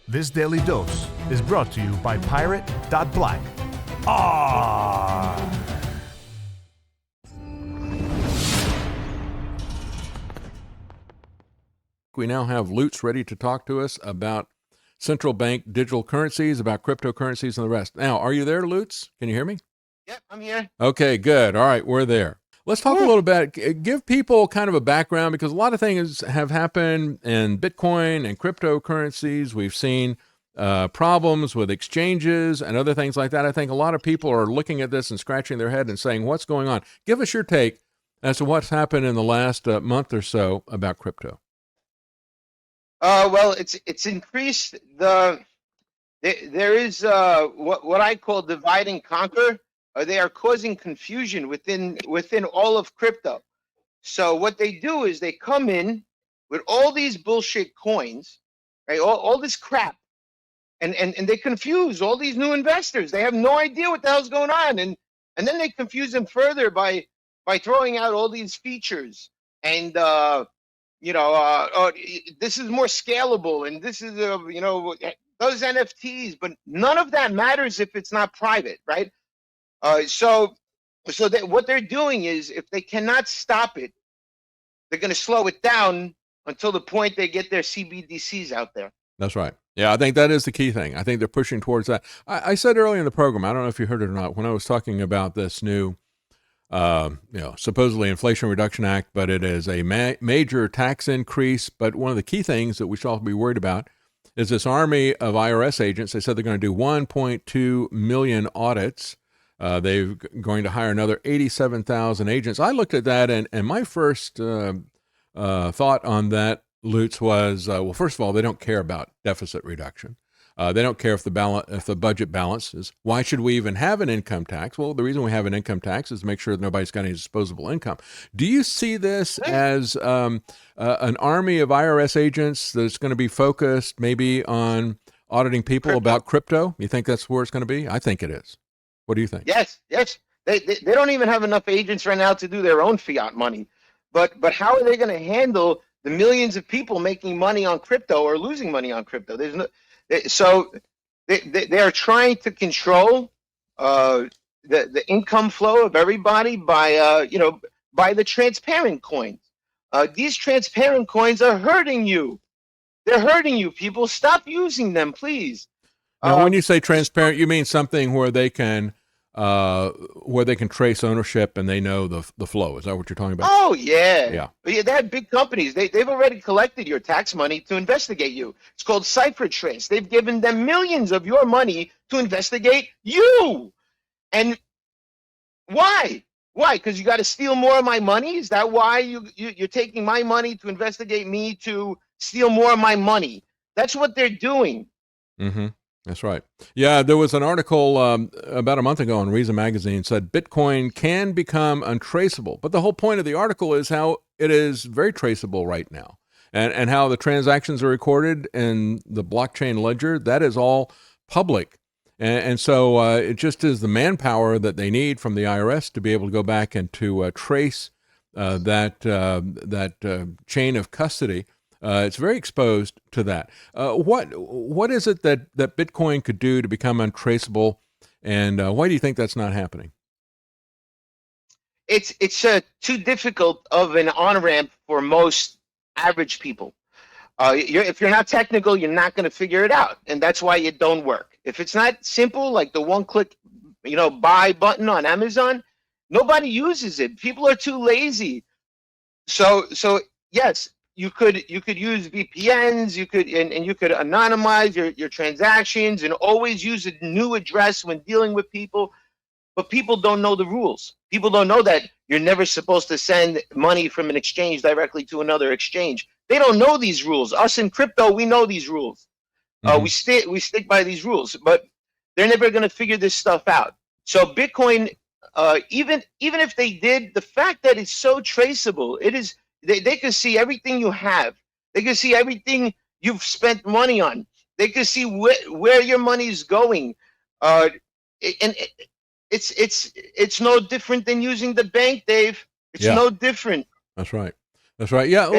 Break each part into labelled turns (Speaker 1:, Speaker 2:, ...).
Speaker 1: This Daily Dose is brought to you by Pirate.Black. ARRR!
Speaker 2: We now have Lootz ready to talk to us about central bank digital currencies, about cryptocurrencies and the rest. Now, are you there, Lootz? Can you hear me?
Speaker 3: Yep, I'm here.
Speaker 2: Okay, good. All right, we're there. Let's talk a little bit, give people kind of a background, because a lot of things have happened in Bitcoin and cryptocurrencies. We've seen problems with exchanges and other things like that. I think a lot of people are looking at this and scratching their head and saying, what's going on? Give us your take as to what's happened in the last month or so about crypto.
Speaker 3: Well, it's increased there is what I call divide and conquer. They are causing confusion within all of crypto. So what they do is they come in with all these bullshit coins, right? All this crap, and they confuse all these new investors. They have no idea what the hell's going on, and then they confuse them further by throwing out all these features and this is more scalable, and this is those NFTs, but none of that matters if it's not private, right? So that what they're doing is, if they cannot stop it, they're going to slow it down until the point they get their CBDCs out there.
Speaker 2: That's right. Yeah, I think that is the key thing. I think they're pushing towards that. I said earlier in the program, I don't know if you heard it or not, when I was talking about this new, supposedly Inflation Reduction Act, but it is a major tax increase. But one of the key things that we should all be worried about is this army of IRS agents. They said they're going to do 1.2 million audits. They're going to hire another 87,000 agents. I looked at that, and my first thought on that, Lootz, was, well, first of all, they don't care about deficit reduction. They don't care if the budget balances. Why should we even have an income tax? Well, the reason we have an income tax is to make sure that nobody's got any disposable income. Do you see this as an army of IRS agents that's going to be focused maybe on auditing people about crypto? You think that's where it's going to be? I think it is. What do you think?
Speaker 3: Yes. They don't even have enough agents right now to do their own fiat money. But how are they going to handle the millions of people making money on crypto or losing money on crypto? So they are trying to control the income flow of everybody by the transparent coins. These transparent coins are hurting you. They're hurting you, people. Stop using them, please.
Speaker 2: Now, when you say transparent, you mean something where they can trace ownership and they know the flow. Is that what you're talking about?
Speaker 3: Oh, yeah. They have big companies. They've already collected your tax money to investigate you. It's called CipherTrace. They've given them millions of your money to investigate you. And why? Why? Because you got to steal more of my money? Is that why you're taking my money to investigate me, to steal more of my money? That's what they're doing.
Speaker 2: Mm-hmm. That's right. Yeah, there was an article about a month ago in Reason Magazine said Bitcoin can become untraceable. But the whole point of the article is how it is very traceable right now, and how the transactions are recorded in the blockchain ledger. That is all public. And so it just is the manpower that they need from the IRS to be able to go back and to trace that chain of custody. It's very exposed to that. What is it that Bitcoin could do to become untraceable, and why do you think that's not happening?
Speaker 3: It's too difficult of an on-ramp for most average people. If you're not technical, you're not going to figure it out, and that's why it don't work. If it's not simple, like the one-click, buy button on Amazon, nobody uses it. People are too lazy. So yes. You could use VPNs, you could anonymize your transactions and always use a new address when dealing with people, but people don't know the rules. People don't know that you're never supposed to send money from an exchange directly to another exchange. They don't know these rules. Us in crypto, we know these rules. Mm-hmm. We stick by these rules, but they're never going to figure this stuff out. So Bitcoin, even if they did, the fact that it's so traceable, it is. They can see everything you have. They can see everything you've spent money on. They can see where your money is going. And it's no different than using the bank, Dave. It's no different.
Speaker 2: That's right. Yeah.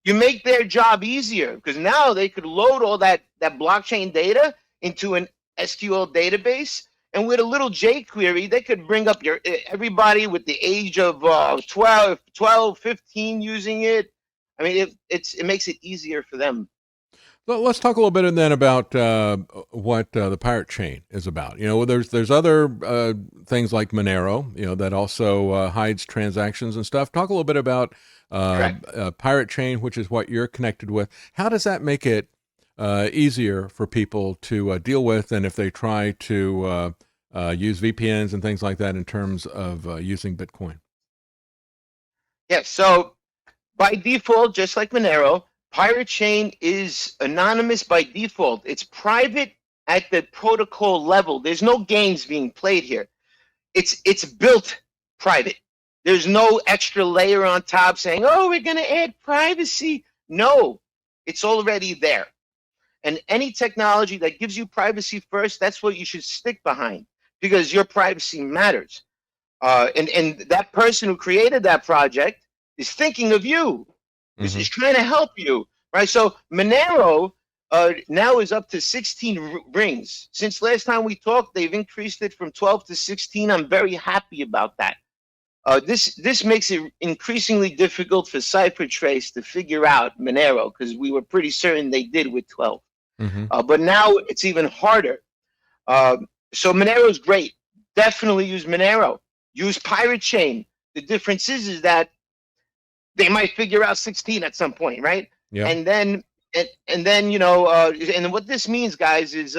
Speaker 3: You make their job easier because now they could load all that blockchain data into an SQL database, and with a little jQuery, they could bring up everybody with the age of 12, 15 using it. I mean, it makes it easier for them.
Speaker 2: Well, let's talk a little bit then about what the pirate chain is about. You know, there's other things like Monero, you know, that also hides transactions and stuff. Talk a little bit about pirate chain, which is what you're connected with. How does that make it easier for people to deal with, and if they try to use VPNs and things like that in terms of using Bitcoin?
Speaker 3: Yeah. So by default, just like Monero, Pirate Chain is anonymous by default. It's private at the protocol level. There's no games being played here. It's built private. There's no extra layer on top saying, oh, we're going to add privacy. No, it's already there. And any technology that gives you privacy first, that's what you should stick behind, because your privacy matters. And that person who created that project is thinking of you. Is trying to help you, right? So Monero now is up to 16 rings. Since last time we talked, they've increased it from 12 to 16. I'm very happy about that. This makes it increasingly difficult for CipherTrace to figure out Monero, because we were pretty certain they did with 12. But now it's even harder. So Monero is great. Definitely use Monero. Use Pirate Chain. The difference is that they might figure out 16 at some point, right?
Speaker 2: Yeah.
Speaker 3: And then you know, and what this means, guys, is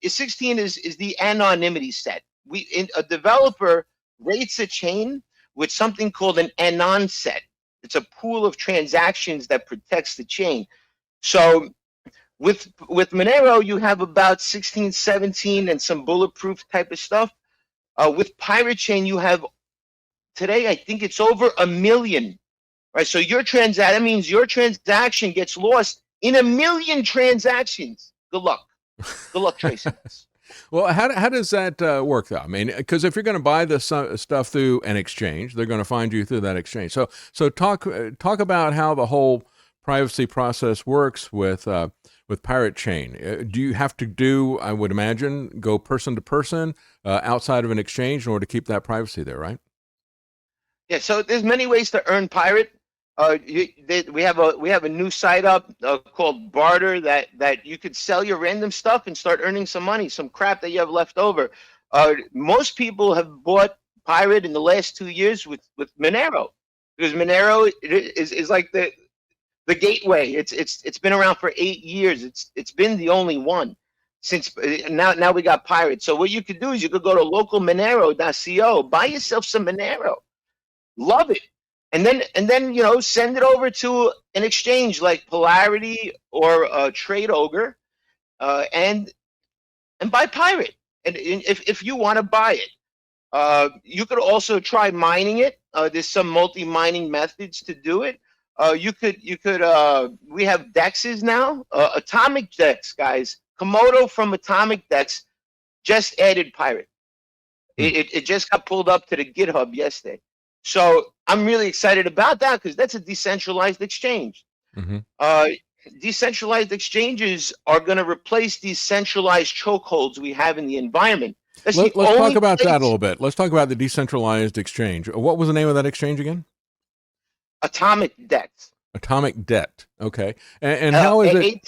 Speaker 3: 16 is the anonymity set. A developer rates a chain with something called an anon set. It's a pool of transactions that protects the chain. So with Monero, you have about 16, 17, and some bulletproof type of stuff. With Pirate Chain, you have today, I think it's over 1 million. Right, so that means your transaction gets lost in 1 million transactions. Good luck. Good luck tracing this.
Speaker 2: Well, how does that work, though? I mean, because if you're going to buy the stuff through an exchange, they're going to find you through that exchange. So talk about how the whole privacy process works with Pirate Chain. Do you have to I would imagine, go person to person outside of an exchange in order to keep that privacy there, right?
Speaker 3: Yeah. So there's many ways to earn Pirate. We have a new site up called Barter that you could sell your random stuff and start earning some money, some crap that you have left over. Most people have bought Pirate in the last 2 years with Monero, because Monero is like the gateway. It's been around for 8 years. It's been the only one since now we got Pirate. So what you could do is you could go to localmonero.co, buy yourself some Monero, love it. And then you know, send it over to an exchange like Polarity or Trade Ogre, and buy Pirate. And if you want to buy it, you could also try mining it. There's some multi-mining methods to do it. You could we have dexes now, Atomic Dex, guys. Komodo from Atomic Dex just added Pirate. It just got pulled up to the GitHub yesterday. So I'm really excited about that, because that's a decentralized exchange. Decentralized exchanges are going to replace these centralized chokeholds we have in the environment.
Speaker 2: Let's talk about that a little bit. Let's talk about the decentralized exchange. What was the name of that exchange again?
Speaker 3: Atomic Dex.
Speaker 2: Atomic Debt. Okay. And how is it?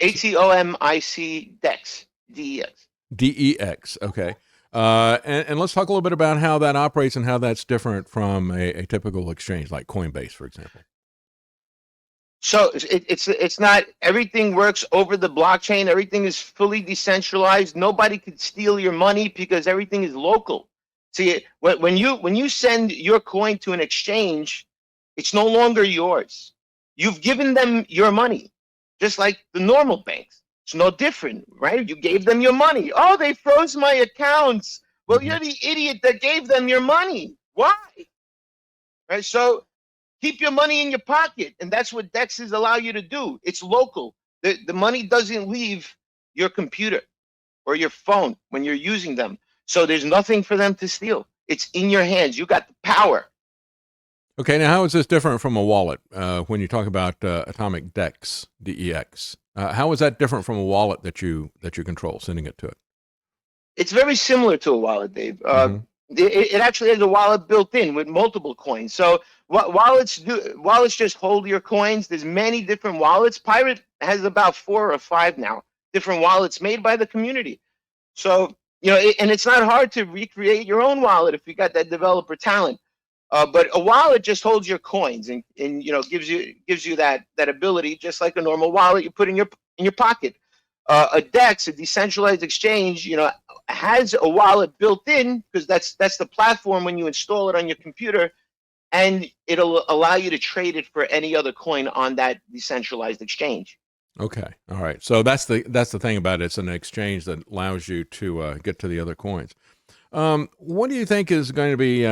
Speaker 3: ATOMIC Dex. DEX.
Speaker 2: DEX. Okay. And let's talk a little bit about how that operates and how that's different from a typical exchange like Coinbase, for example.
Speaker 3: So it's not, everything works over the blockchain. Everything is fully decentralized. Nobody could steal your money because everything is local. See, when you send your coin to an exchange, it's no longer yours. You've given them your money, just like the normal banks. It's no different, right? You gave them your money. Oh, they froze my accounts. Well, you're the idiot that gave them your money. Why? Right? So keep your money in your pocket, and that's what DEXs allow you to do. It's local. The money doesn't leave your computer or your phone when you're using them. So there's nothing for them to steal. It's in your hands. You got the power.
Speaker 2: Okay, now how is this different from a wallet? When you talk about atomic DEX, DEX, how is that different from a wallet that you control, sending it to it?
Speaker 3: It's very similar to a wallet, Dave.
Speaker 2: Mm-hmm.
Speaker 3: It actually has a wallet built in with multiple coins. So wallets just hold your coins. There's many different wallets. Pirate has about 4 or 5 now, different wallets made by the community. So and it's not hard to recreate your own wallet if you got that developer talent. But a wallet just holds your coins and gives you that ability, just like a normal wallet you put in your pocket. A DEX, a decentralized exchange, has a wallet built in, because that's the platform when you install it on your computer, and it'll allow you to trade it for any other coin on that decentralized exchange.
Speaker 2: Okay, all right. So that's the thing about it. It's an exchange that allows you to get to the other coins. What do you think is going to be?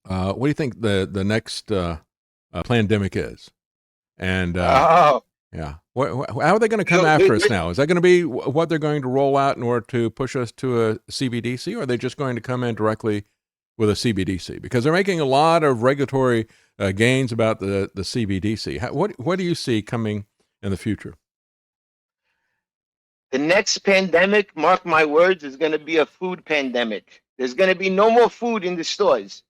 Speaker 2: What do you think the next pandemic is? And
Speaker 3: Oh,
Speaker 2: yeah, how are they going to come after us now? Is that going to be what they're going to roll out in order to push us to a CBDC, or are they just going to come in directly with a CBDC? Because they're making a lot of regulatory gains about the CBDC. What do you see coming in the future?
Speaker 3: the next pandemic, mark my words, is going to be a food pandemic. There's going to be no more food in the stores.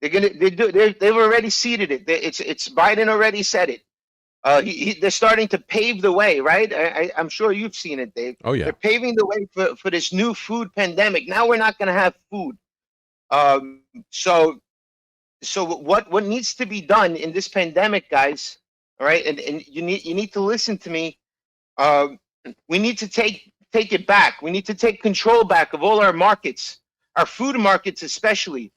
Speaker 3: They've already seeded it. It's Biden already said it. They're starting to pave the way, right? I'm sure you've seen it, Dave.
Speaker 2: Oh yeah.
Speaker 3: They're paving the way for this new food pandemic. Now we're not going to have food. So what needs to be done in this pandemic, guys? All right, and you need to listen to me. We need to take it back. We need to take control back of all our markets, our food markets especially,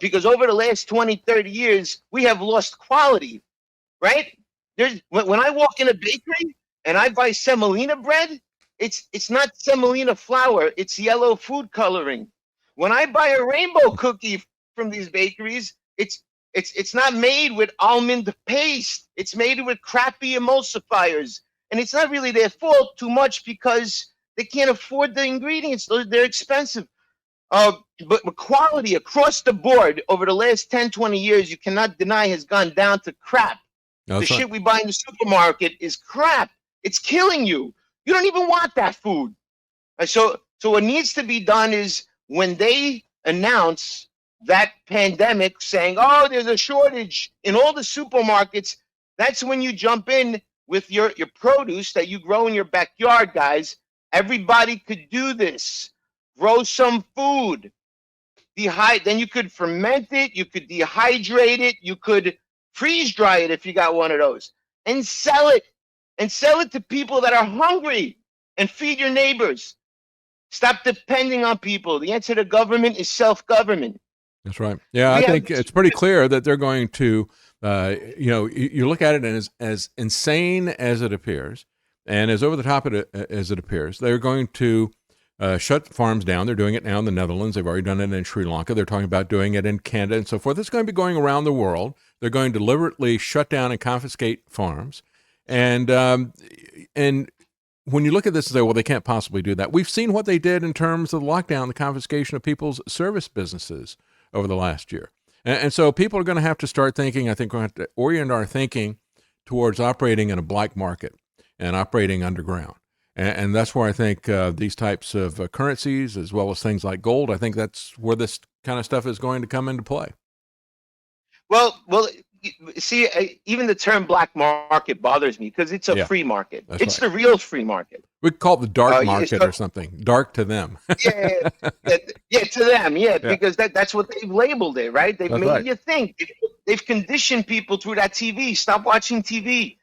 Speaker 3: because over the last 20, 30 years, we have lost quality, right? When I walk in a bakery and I buy semolina bread, it's not semolina flour, it's yellow food coloring. When I buy a rainbow cookie from these bakeries, it's not made with almond paste. It's made with crappy emulsifiers. And it's not really their fault too much, because they can't afford the ingredients. They're expensive. But quality across the board over the last 10, 20 years, you cannot deny, has gone down to crap. The shit we buy in the supermarket is crap. It's killing you. You don't even want that food. So what needs to be done is, when they announce that pandemic, saying, oh, there's a shortage in all the supermarkets, that's when you jump in with your produce that you grow in your backyard, guys. Everybody could do this. Grow some food. Then you could ferment it. You could dehydrate it. You could freeze dry it if you got one of those, and sell it. And sell it to people that are hungry, and feed your neighbors. Stop depending on people. The answer to government is self-government.
Speaker 2: That's right. Yeah, I think it's pretty clear that they're going to, you look at it as insane as it appears, and as over the top as it appears, they're going to shut farms down. They're doing it now in the Netherlands. They've already done it in Sri Lanka. They're talking about doing it in Canada and so forth. It's going to be going around the world. They're going to deliberately shut down and confiscate farms. And when you look at this and say, well, they can't possibly do that. We've seen what they did in terms of the lockdown, the confiscation of people's service businesses over the last year. And so people are going to have to start thinking, I think we're going to have to orient our thinking towards operating in a black market and operating underground. And that's where I think these types of currencies, as well as things like gold, I think that's where this kind of stuff is going to come into play.
Speaker 3: Well, see, even the term black market bothers me, because it's a free market. It's right. The real free market.
Speaker 2: We call it the dark market or something. Dark to them.
Speaker 3: yeah, to them. Yeah, because that's what they've labeled it, right? They've made you think. They've conditioned people through that TV. Stop watching TV.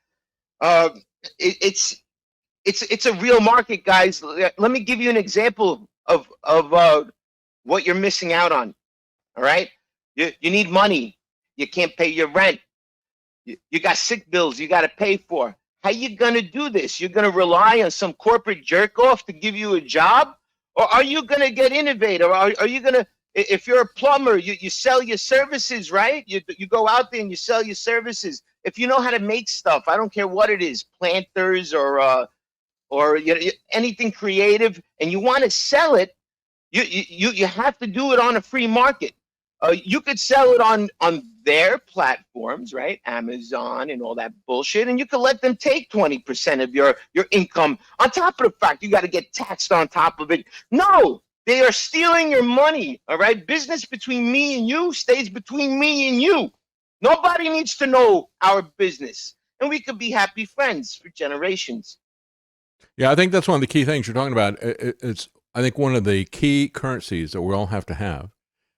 Speaker 3: It's a real market, guys. Let me give you an example of what you're missing out on. All right, you need money. You can't pay your rent. You got sick bills you got to pay for. How you going to do this? You're going to rely on some corporate jerk off to give you a job? Or are you going to get innovative? Are you going to, if you're a plumber, you sell your services, right? You go out there and you sell your services. If you know how to make stuff, I don't care what it is, planters or anything creative, and you want to sell it, you have to do it on a free market. You could sell it on their platforms, right? Amazon and all that bullshit, and you could let them take 20% of your income on top of the fact you got to get taxed on top of it. No, they are stealing your money. All right, business between me and you stays between me and you. Nobody needs to know our business, and we could be happy friends for generations.
Speaker 2: Yeah, I think that's one of the key things you're talking about. It's, I think, one of the key currencies that we all have to have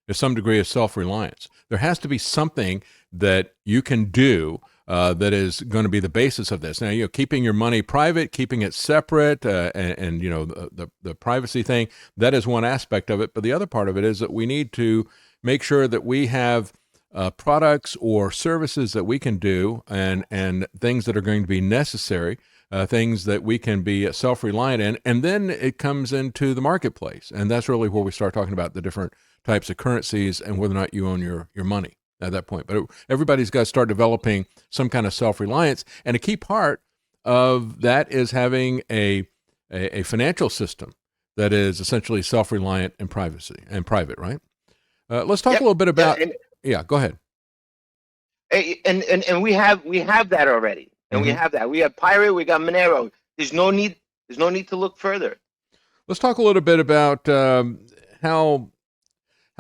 Speaker 2: is some degree of self-reliance. There has to be something that you can do that is going to be the basis of this. Now, keeping your money private, keeping it separate, and the privacy thing, that is one aspect of it. But the other part of it is that we need to make sure that we have products or services that we can do, and things that are going to be necessary, things that we can be self-reliant in, and then it comes into the marketplace, and that's really where we start talking about the different types of currencies and whether or not you own your money at that point. But everybody's got to start developing some kind of self-reliance, and a key part of that is having a financial system that is essentially self-reliant and private, right? Let's talk a little bit about. Yeah, go ahead.
Speaker 3: And we have that already, and we have that. We have Pirate, we got Monero. There's no need to look further.
Speaker 2: Let's talk a little bit about how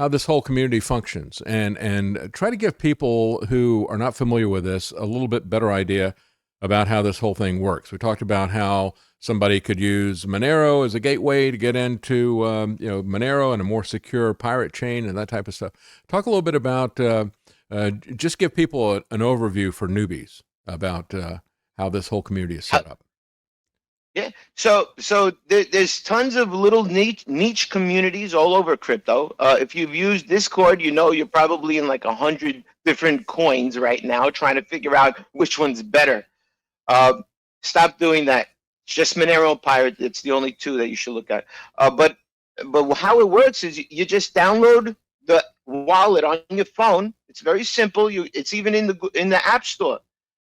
Speaker 2: this whole community functions, and try to give people who are not familiar with this a little bit better idea about how this whole thing works. We talked about how somebody could use Monero as a gateway to get into Monero and a more secure pirate chain and that type of stuff. Talk a little bit about just give people an overview for newbies about how this whole community is set up.
Speaker 3: Yeah, so there's tons of little niche communities all over crypto. If you've used Discord, you're probably in like 100 different coins right now, trying to figure out which one's better. Stop doing that. It's just Monero and Pirate. It's the only two that you should look at. But how it works is you just download the wallet on your phone. It's very simple. It's even in the App Store.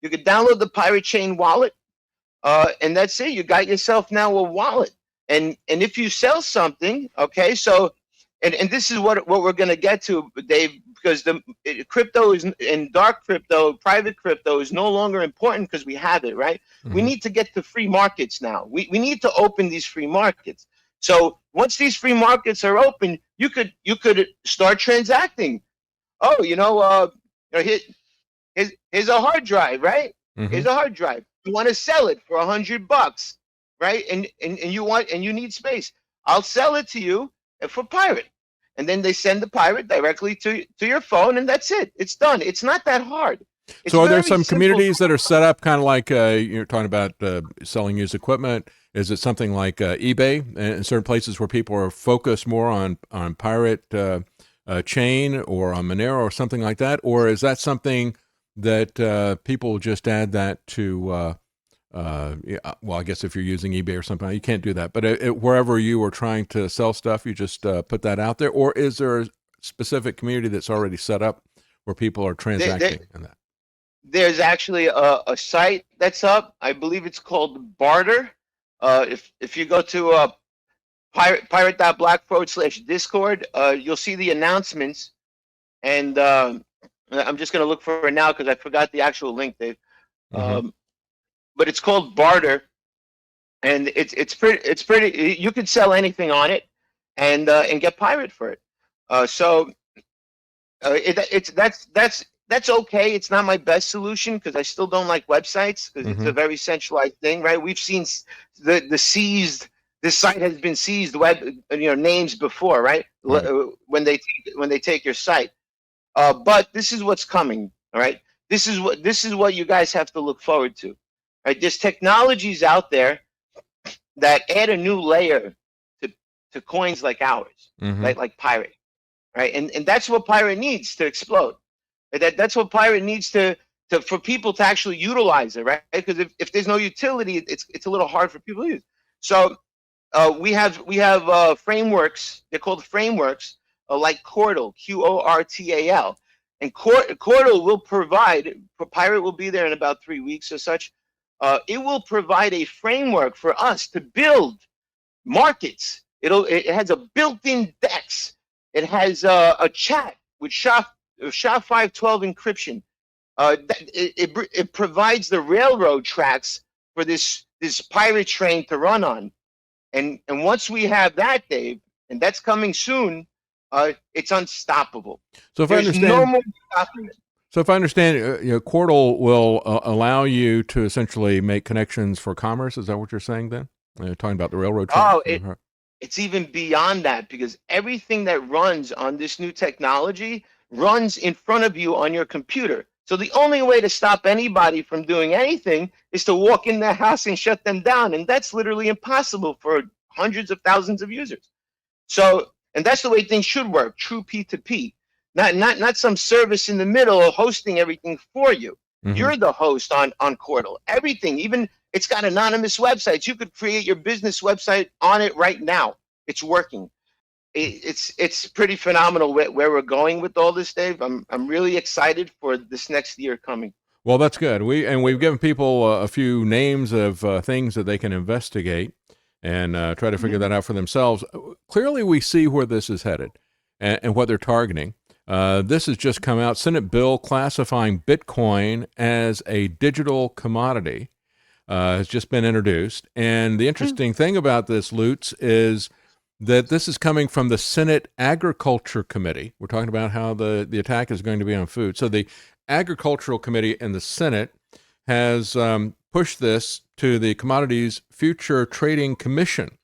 Speaker 3: You can download the Pirate Chain wallet. And that's it. You got yourself now a wallet. And if you sell something, okay, so and this is what we're going to get to, Dave, because crypto is in dark crypto, private crypto is no longer important because we have it, right? Mm-hmm. We need to get to free markets now. We need to open these free markets. So once these free markets are open, you could start transacting. Oh, here's a hard drive, right? Mm-hmm. Here's a hard drive. You want to sell it for $100, right? And you need space. I'll sell it to you for Pirate, and then they send the Pirate directly to your phone, and that's it. It's done. It's not that hard.
Speaker 2: So are there some communities that are set up kind of like you're talking about selling used equipment? Is it something like eBay in certain places where people are focused more on Pirate chain or on Monero or something like that? Or is that something that people just add that to, well, I guess if you're using eBay or something, you can't do that. But wherever you are trying to sell stuff, you just put that out there? Or is there a specific community that's already set up where people are transacting in that?
Speaker 3: There's actually a site that's up. I believe it's called Barter. If you go to pirate.black/Discord, you'll see the announcements. And I'm just going to look for it now because I forgot the actual link, Dave. Mm-hmm. But it's called Barter, and it's pretty. You can sell anything on it, and get Pirate for it. That's okay. It's not my best solution because I still don't like websites because it's a very centralized thing, right? We've seen the seized. This site has been seized names before, right? When they take your site. But this is what's coming, all right? This is what you guys have to look forward to, right? There's technologies out there that add a new layer to coins like ours, like Pirate, right? And that's what Pirate needs to explode. That's what Pirate needs for people to actually utilize it, right? Because if there's no utility, it's a little hard for people to use. So we have frameworks. They're called frameworks. Like Quartal, Qortal, and Quartal will provide. Pirate will be there in about 3 weeks or such. It will provide a framework for us to build markets. It has a built-in DEX. It has a chat SHA-512 encryption. It provides the railroad tracks for this pirate train to run on. And once we have that, Dave, and that's coming soon, it's unstoppable.
Speaker 2: So if
Speaker 3: There's
Speaker 2: I understand,
Speaker 3: no more stopping it.
Speaker 2: So if I understand, Quartal will allow you to essentially make connections for commerce. Is that what you're saying then? Talking about the railroad tracks?
Speaker 3: Oh, it's even beyond that, because everything that runs on this new technology runs in front of you on your computer. So the only way to stop anybody from doing anything is to walk in their house and shut them down. And that's literally impossible for hundreds of thousands of users. So, and that's the way things should work, true P2P. Not some service in the middle hosting everything for you.
Speaker 2: Mm-hmm.
Speaker 3: You're the host on Quartal. Everything, even it's got anonymous websites. You could create your business website on it right now. It's working. It's pretty phenomenal where we're going with all this, Dave. I'm really excited for this next year coming.
Speaker 2: Well, that's good. We've given people a few names of things that they can investigate and try to figure that out for themselves. Clearly, we see where this is headed and what they're targeting. This has just come out. Senate bill classifying Bitcoin as a digital commodity has just been introduced. And the interesting thing about this, Lootz, is that this is coming from the Senate Agriculture Committee. We're talking about how the attack is going to be on food. So the Agricultural Committee in the Senate has pushed this to the Commodities Future Trading Commission.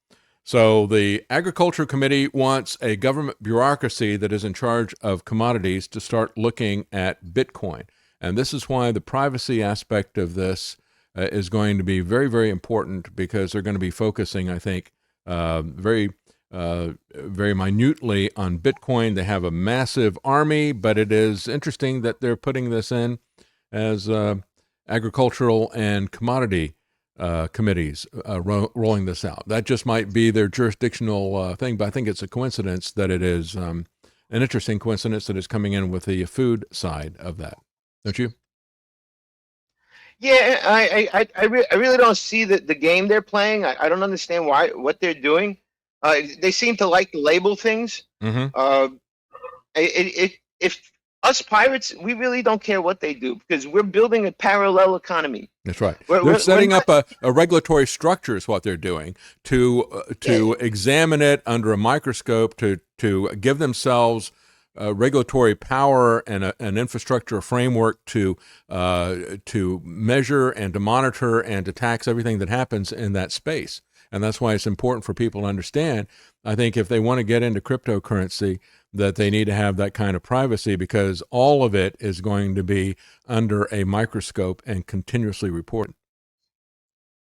Speaker 2: So the Agriculture Committee wants a government bureaucracy that is in charge of commodities to start looking at Bitcoin. And this is why the privacy aspect of this is going to be very, very important, because they're going to be focusing, I think, very minutely on Bitcoin. They have a massive army, but it is interesting that they're putting this in as agricultural and commodity committees rolling this out. That just might be their jurisdictional thing, but I think it's a coincidence that it is an interesting coincidence that it's coming in with the food side of that. Don't you?
Speaker 3: Yeah, I really don't see the game they're playing. I don't understand what they're doing. They seem to like to label things.
Speaker 2: Mm-hmm.
Speaker 3: If us pirates, we really don't care what they do, because we're building a parallel economy.
Speaker 2: That's right. They're setting up a regulatory structure is what they're doing to examine it under a microscope, to give themselves regulatory power and an infrastructure framework to measure and to monitor and to tax everything that happens in that space. And that's why it's important for people to understand, I think, if they want to get into cryptocurrency, that they need to have that kind of privacy, because all of it is going to be under a microscope and continuously reported.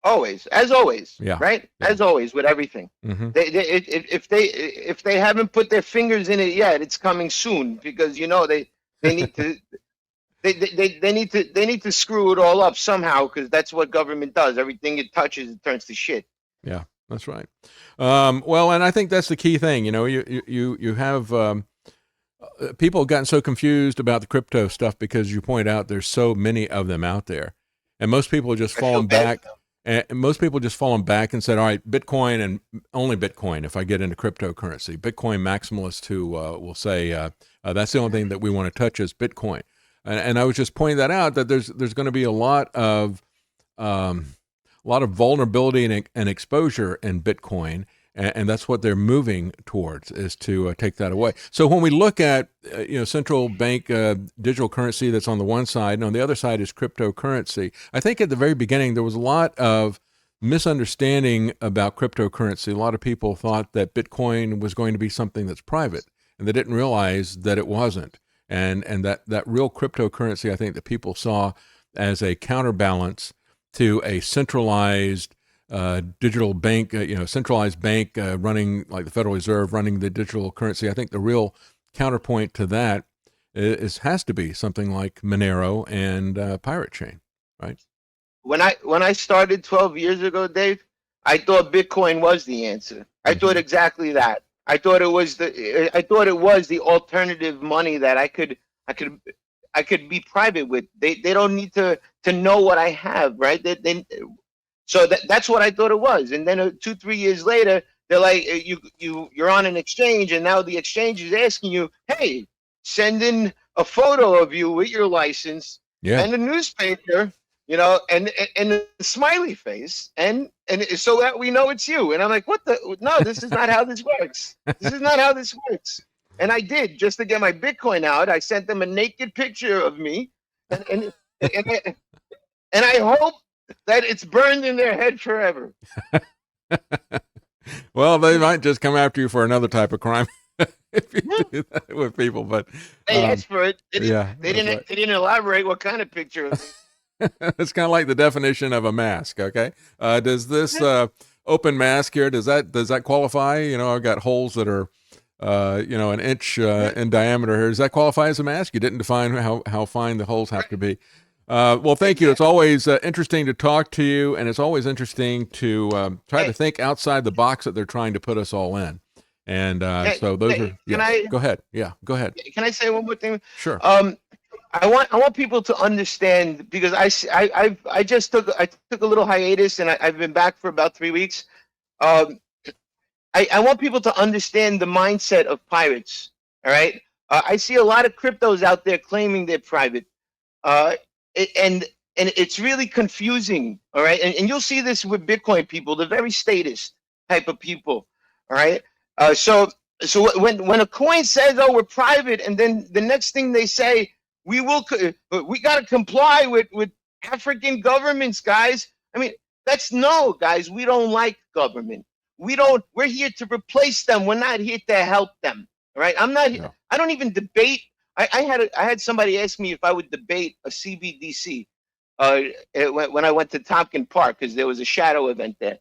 Speaker 3: Always, as always,
Speaker 2: yeah.
Speaker 3: Right? Yeah. As always with everything.
Speaker 2: Mm-hmm.
Speaker 3: If they haven't put their fingers in it yet, it's coming soon, because they need to they need to screw it all up somehow, because that's what government does. Everything it touches, it turns to shit.
Speaker 2: Yeah, that's right. Well, and I think that's the key thing. You have people have gotten so confused about the crypto stuff because you point out there's so many of them out there, and most people have just fallen back. And most people just fallen back and said, "All right, Bitcoin and only Bitcoin." If I get into cryptocurrency, Bitcoin maximalists who will say that's the only thing that we want to touch is Bitcoin. And I was just pointing that out, that there's going to be a lot of vulnerability and exposure in Bitcoin, and that's what they're moving towards, is to take that away. So when we look at central bank digital currency that's on the one side, and on the other side is cryptocurrency, I think at the very beginning there was a lot of misunderstanding about cryptocurrency. A lot of people thought that Bitcoin was going to be something that's private, and they didn't realize that it wasn't. And that real cryptocurrency, I think, that people saw as a counterbalance to a centralized digital bank, centralized bank running, like the Federal Reserve running the digital currency. I think the real counterpoint to that has to be something like Monero and Pirate Chain, right? When
Speaker 3: I started 12 years ago, Dave, I thought Bitcoin was the answer. I thought exactly that. I thought it was the alternative money that I could be private with. They don't need to know what I have, right? So that's what I thought it was. And then 2-3 years later, they're like, you're on an exchange, and now the exchange is asking you, hey, send in a photo of you with your license
Speaker 2: Yeah.
Speaker 3: and a newspaper, and a smiley face, and so that we know it's you. And I'm like, what the? No, this is not how this works. This is not how this works. And I did, just to get my Bitcoin out. I sent them a naked picture of me, and I hope that it's burned in their head forever.
Speaker 2: Well, they might just come after you for another type of crime if you do that with people. But
Speaker 3: They asked for it. They
Speaker 2: that's
Speaker 3: didn't.
Speaker 2: right.
Speaker 3: They didn't elaborate what kind of picture of me.
Speaker 2: It's kind of like the definition of a mask. Okay, does this open mask here, does that qualify? I've got holes that are an inch in diameter here. Does that qualify as a mask? You didn't define how fine the holes have to be. Well, thank you. It's always interesting to talk to you, and it's always interesting to try to think outside the box that they're trying to put us all in. And so those are. Yeah, go ahead. Yeah, go ahead.
Speaker 3: Can I say one more thing?
Speaker 2: Sure.
Speaker 3: I want people to understand, because I took a little hiatus, and I've been back for about 3 weeks. I want people to understand the mindset of pirates. All right. I see a lot of cryptos out there claiming they're private. And it's really confusing, all right? And you'll see this with Bitcoin people, the very statist type of people, all right? So when a coin says, "Oh, we're private," and then the next thing they say, we got to comply with African governments, guys. I mean, no, guys, we don't like government. We're here to replace them. We're not here to help them, all right? I don't even debate. I had somebody ask me if I would debate a CBDC when I went to Tompkins Park, because there was a shadow event there.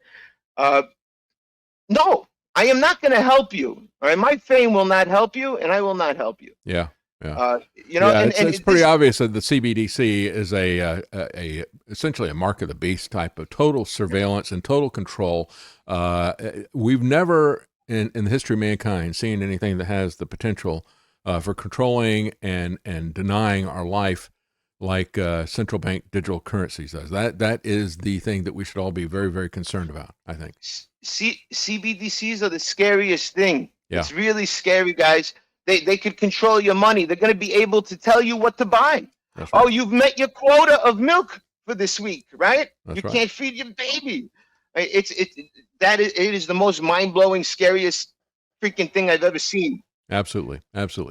Speaker 3: No, I am not going to help you. All right, my fame will not help you, and I will not help you.
Speaker 2: Yeah.
Speaker 3: It's
Speaker 2: pretty obvious that the CBDC is essentially a mark of the beast type of total surveillance and total control. We've never in the history of mankind seen anything that has the potential for controlling and denying our life like central bank digital currencies does. That is the thing that we should all be very, very concerned about, I think.
Speaker 3: CBDCs are the scariest thing.
Speaker 2: Yeah.
Speaker 3: It's really scary, guys. They could control your money. They're going to be able to tell you what to buy.
Speaker 2: That's right.
Speaker 3: Oh, you've met your quota of milk for this week, right?
Speaker 2: That's right.
Speaker 3: Can't feed your baby. It is the most mind-blowing, scariest freaking thing I've ever seen.
Speaker 2: Absolutely.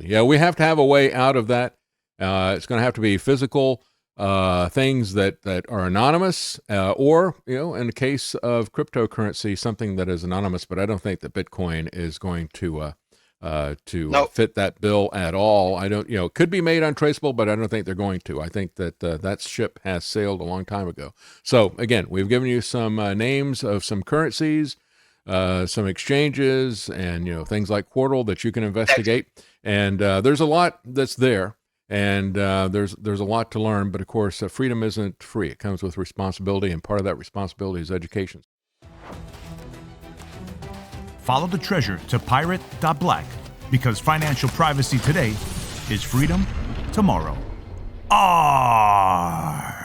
Speaker 2: Yeah, we have to have a way out of that. It's going to have to be physical things that are anonymous, or in the case of cryptocurrency, something that is anonymous. But I don't think that Bitcoin is going to fit that bill at all. I don't. It could be made untraceable, but I don't think they're going to. I think that that ship has sailed a long time ago. So again, we've given you some names of some currencies. Some exchanges, and things like Quartal that you can investigate, and there's a lot that's there, and there's a lot to learn. But of course, freedom isn't free; it comes with responsibility, and part of that responsibility is education.
Speaker 1: Follow the treasure to pirate.black, because financial privacy today is freedom tomorrow. ARRR.